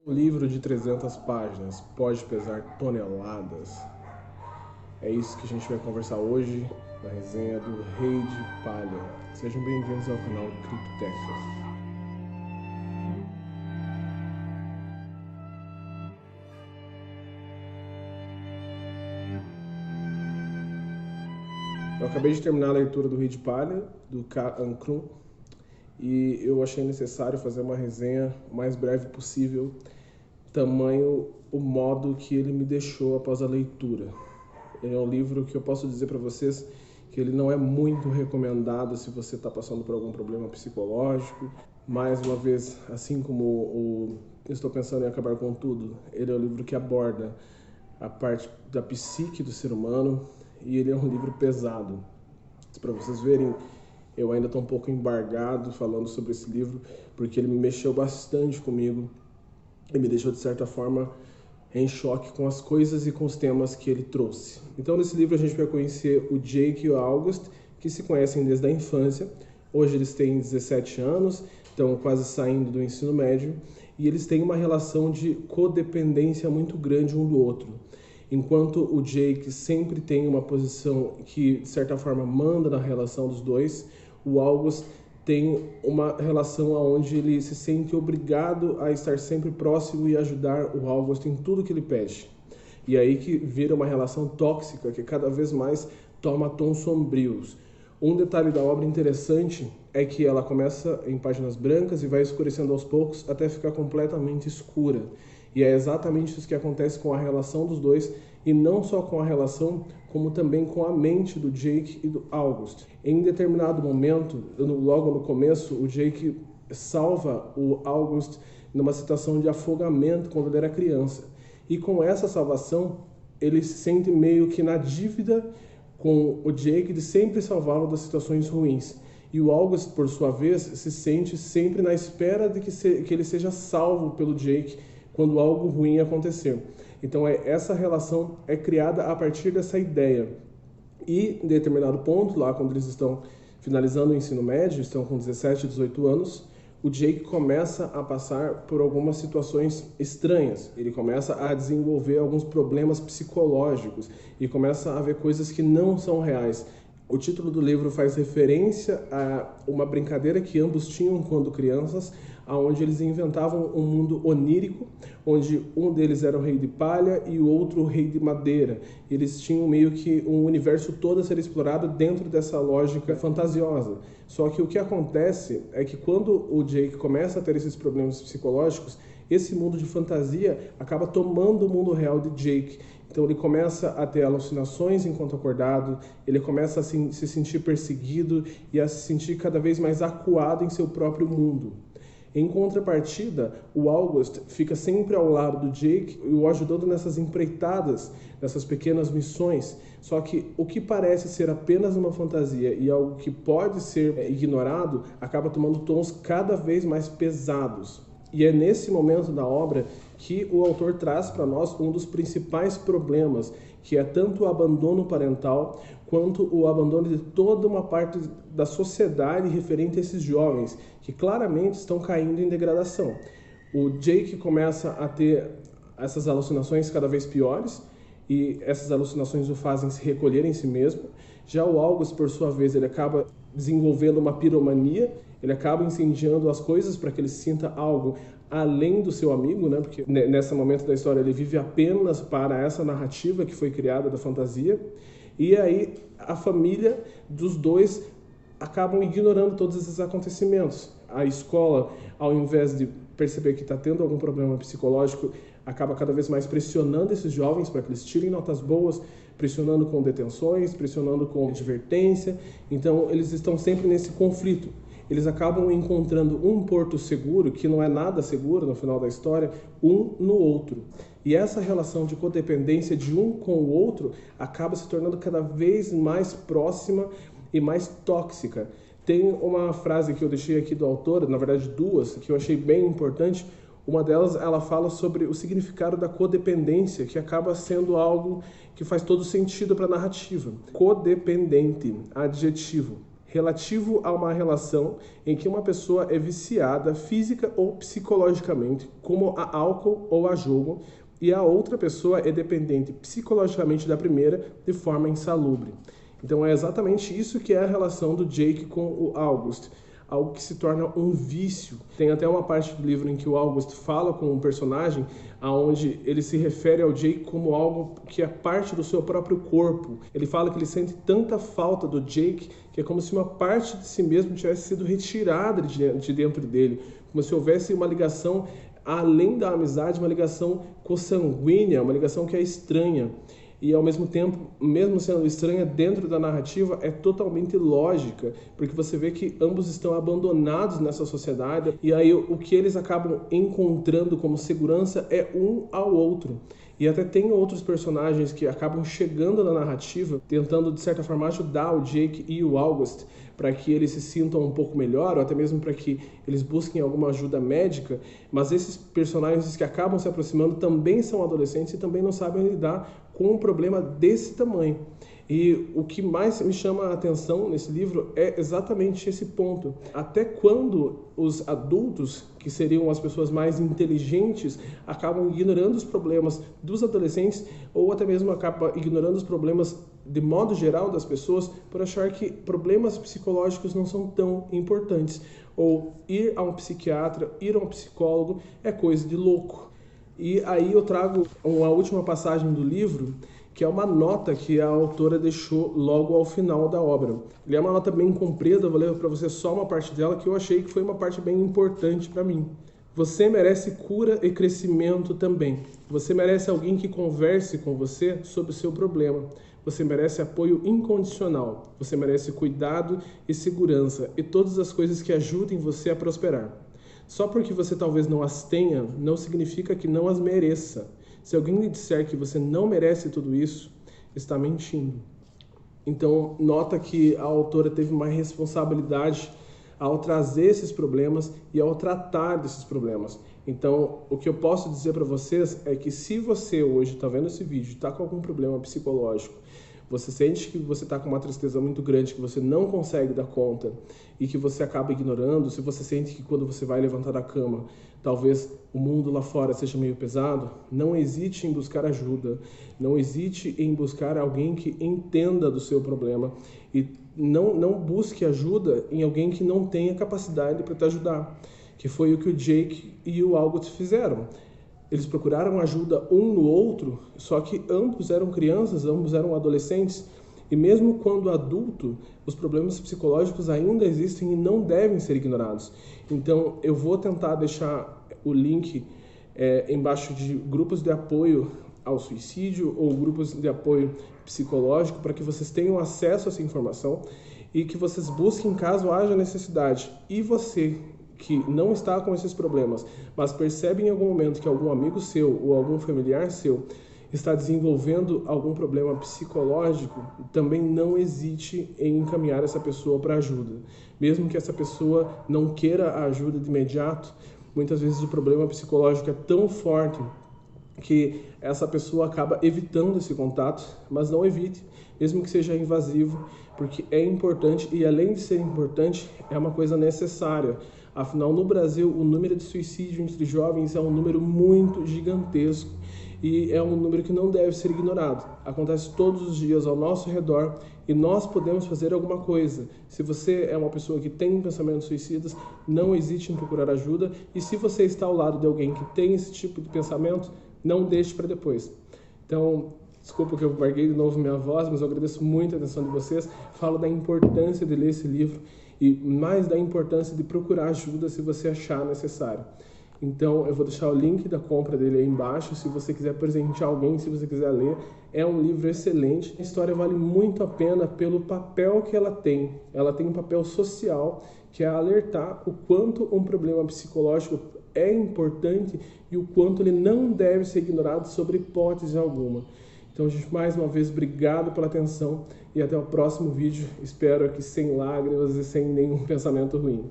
Um livro de 300 páginas pode pesar toneladas. É isso que a gente vai conversar hoje na resenha do Rei de Palha. Sejam bem-vindos ao canal Cripteca. Eu acabei de terminar a leitura do Rei de Palha, do Ka Ankrum, e eu achei necessário fazer uma resenha o mais breve possível, tamanho o modo que ele me deixou após a leitura. Ele é um livro que eu posso dizer para vocês que ele não é muito recomendado se você está passando por algum problema psicológico. Mais uma vez, assim como Estou Pensando em Acabar com Tudo, ele é um livro que aborda a parte da psique do ser humano e ele é um livro pesado. Para vocês verem, eu ainda estou um pouco embargado falando sobre esse livro, porque ele me mexeu bastante comigo e me deixou, de certa forma, em choque com as coisas e com os temas que ele trouxe. Então, nesse livro a gente vai conhecer o Jake e o August, que se conhecem desde a infância. Hoje eles têm 17 anos, estão quase saindo do ensino médio, e eles têm uma relação de codependência muito grande um do outro. Enquanto o Jake sempre tem uma posição que, de certa forma, manda na relação dos dois, o August tem uma relação onde ele se sente obrigado a estar sempre próximo e ajudar o August em tudo que ele pede. E aí que vira uma relação tóxica que cada vez mais toma tons sombrios. Um detalhe da obra interessante é que ela começa em páginas brancas e vai escurecendo aos poucos até ficar completamente escura. E é exatamente isso que acontece com a relação dos dois, e não só com a relação, como também com a mente do Jake e do August. Em determinado momento, logo no começo, o Jake salva o August numa situação de afogamento quando ele era criança. E com essa salvação, ele se sente meio que na dívida com o Jake de sempre salvá-lo das situações ruins. E o August, por sua vez, se sente sempre na espera de que ele seja salvo pelo Jake quando algo ruim acontecer. Então essa relação é criada a partir dessa ideia. E em determinado ponto, lá quando eles estão finalizando o ensino médio, estão com 17, 18 anos, o Jake começa a passar por algumas situações estranhas. Ele começa a desenvolver alguns problemas psicológicos e começa a ver coisas que não são reais. O título do livro faz referência a uma brincadeira que ambos tinham quando crianças, onde eles inventavam um mundo onírico, onde um deles era o rei de palha e o outro o rei de madeira. Eles tinham meio que um universo todo a ser explorado dentro dessa lógica fantasiosa. Só que o que acontece é que quando o Jake começa a ter esses problemas psicológicos, esse mundo de fantasia acaba tomando o mundo real de Jake. Então ele começa a ter alucinações enquanto acordado, ele começa a se sentir perseguido e a se sentir cada vez mais acuado em seu próprio mundo. Em contrapartida, o August fica sempre ao lado do Jake e o ajudando nessas empreitadas, nessas pequenas missões. Só que o que parece ser apenas uma fantasia e algo que pode ser ignorado, acaba tomando tons cada vez mais pesados. E é nesse momento da obra que o autor traz para nós um dos principais problemas, que é tanto o abandono parental quanto o abandono de toda uma parte da sociedade referente a esses jovens, que claramente estão caindo em degradação. O Jake começa a ter essas alucinações cada vez piores, e essas alucinações o fazem se recolher em si mesmo. Já o August, por sua vez, ele acaba desenvolvendo uma piromania, ele acaba incendiando as coisas para que ele sinta algo além do seu amigo, né? Porque nesse momento da história ele vive apenas para essa narrativa que foi criada da fantasia. E aí a família dos dois acabam ignorando todos esses acontecimentos. A escola, ao invés de perceber que está tendo algum problema psicológico, acaba cada vez mais pressionando esses jovens para que eles tirem notas boas, pressionando com detenções, pressionando com advertência. Então eles estão sempre nesse conflito. Eles acabam encontrando um porto seguro, que não é nada seguro no final da história, um no outro. E essa relação de codependência de um com o outro acaba se tornando cada vez mais próxima e mais tóxica. Tem uma frase que eu deixei aqui do autor, na verdade duas, que eu achei bem importante. Uma delas, ela fala sobre o significado da codependência, que acaba sendo algo que faz todo sentido para a narrativa. Codependente, adjetivo. relativo a uma relação em que uma pessoa é viciada física ou psicologicamente, como a álcool ou a jogo, e a outra pessoa é dependente psicologicamente da primeira de forma insalubre. Então é exatamente isso que é a relação do Jake com o August, algo que se torna um vício. Tem até uma parte do livro em que o August fala com um personagem onde ele se refere ao Jake como algo que é parte do seu próprio corpo. Ele fala que ele sente tanta falta do Jake que é como se uma parte de si mesmo tivesse sido retirada de dentro dele, como se houvesse uma ligação além da amizade, uma ligação consanguínea, uma ligação que é estranha. E ao mesmo tempo, mesmo sendo estranha dentro da narrativa, é totalmente lógica, porque você vê que ambos estão abandonados nessa sociedade, e aí o que eles acabam encontrando como segurança é um ao outro. E até tem outros personagens que acabam chegando na narrativa, tentando de certa forma ajudar o Jake e o August para que eles se sintam um pouco melhor, ou até mesmo para que eles busquem alguma ajuda médica, mas esses personagens que acabam se aproximando também são adolescentes e também não sabem lidar com um problema desse tamanho. E o que mais me chama a atenção nesse livro é exatamente esse ponto. Até quando os adultos, que seriam as pessoas mais inteligentes, acabam ignorando os problemas dos adolescentes, ou até mesmo acabam ignorando os problemas de modo geral das pessoas, por achar que problemas psicológicos não são tão importantes. Ou ir a um psiquiatra, ir a um psicólogo é coisa de louco. E aí eu trago uma última passagem do livro, que é uma nota que a autora deixou logo ao final da obra. Ele é uma nota bem comprida, vou ler para você só uma parte dela, que eu achei que foi uma parte bem importante para mim. Você merece cura e crescimento também. Você merece alguém que converse com você sobre o seu problema. Você merece apoio incondicional. Você merece cuidado e segurança e todas as coisas que ajudem você a prosperar. Só porque você talvez não as tenha, não significa que não as mereça. Se alguém lhe disser que você não merece tudo isso, está mentindo. Então, nota que a autora teve uma responsabilidade ao trazer esses problemas e ao tratar desses problemas. Então, o que eu posso dizer para vocês é que se você hoje está vendo esse vídeo, está com algum problema psicológico, você sente que você está com uma tristeza muito grande, que você não consegue dar conta e que você acaba ignorando, se você sente que quando você vai levantar da cama, talvez o mundo lá fora seja meio pesado, não hesite em buscar ajuda, não hesite em buscar alguém que entenda do seu problema e não busque ajuda em alguém que não tenha capacidade para te ajudar, que foi o que o Jake e o August fizeram. Eles procuraram ajuda um no outro, só que ambos eram crianças, ambos eram adolescentes, e mesmo quando adulto, os problemas psicológicos ainda existem e não devem ser ignorados. Então, eu vou tentar deixar o link embaixo de grupos de apoio ao suicídio ou grupos de apoio psicológico para que vocês tenham acesso a essa informação e que vocês busquem caso haja necessidade. E você que não está com esses problemas, mas percebe em algum momento que algum amigo seu ou algum familiar seu está desenvolvendo algum problema psicológico, também não hesite em encaminhar essa pessoa para ajuda. Mesmo que essa pessoa não queira a ajuda de imediato, muitas vezes o problema psicológico é tão forte que essa pessoa acaba evitando esse contato, mas não evite, mesmo que seja invasivo, porque é importante e além de ser importante, é uma coisa necessária. Afinal, no Brasil, o número de suicídio entre jovens é um número muito gigantesco e é um número que não deve ser ignorado. Acontece todos os dias ao nosso redor e nós podemos fazer alguma coisa. Se você é uma pessoa que tem pensamentos suicidas, não hesite em procurar ajuda e se você está ao lado de alguém que tem esse tipo de pensamento, não deixe para depois. Então, desculpa que eu larguei de novo minha voz, mas eu agradeço muito a atenção de vocês. Falo da importância de ler esse livro e mais da importância de procurar ajuda se você achar necessário. Então, eu vou deixar o link da compra dele aí embaixo, se você quiser presentear alguém, se você quiser ler. É um livro excelente. A história vale muito a pena pelo papel que ela tem. Ela tem um papel social, que é alertar o quanto um problema psicológico é importante e o quanto ele não deve ser ignorado sobre hipótese alguma. Então, gente, mais uma vez, obrigado pela atenção e até o próximo vídeo. Espero que sem lágrimas e sem nenhum pensamento ruim.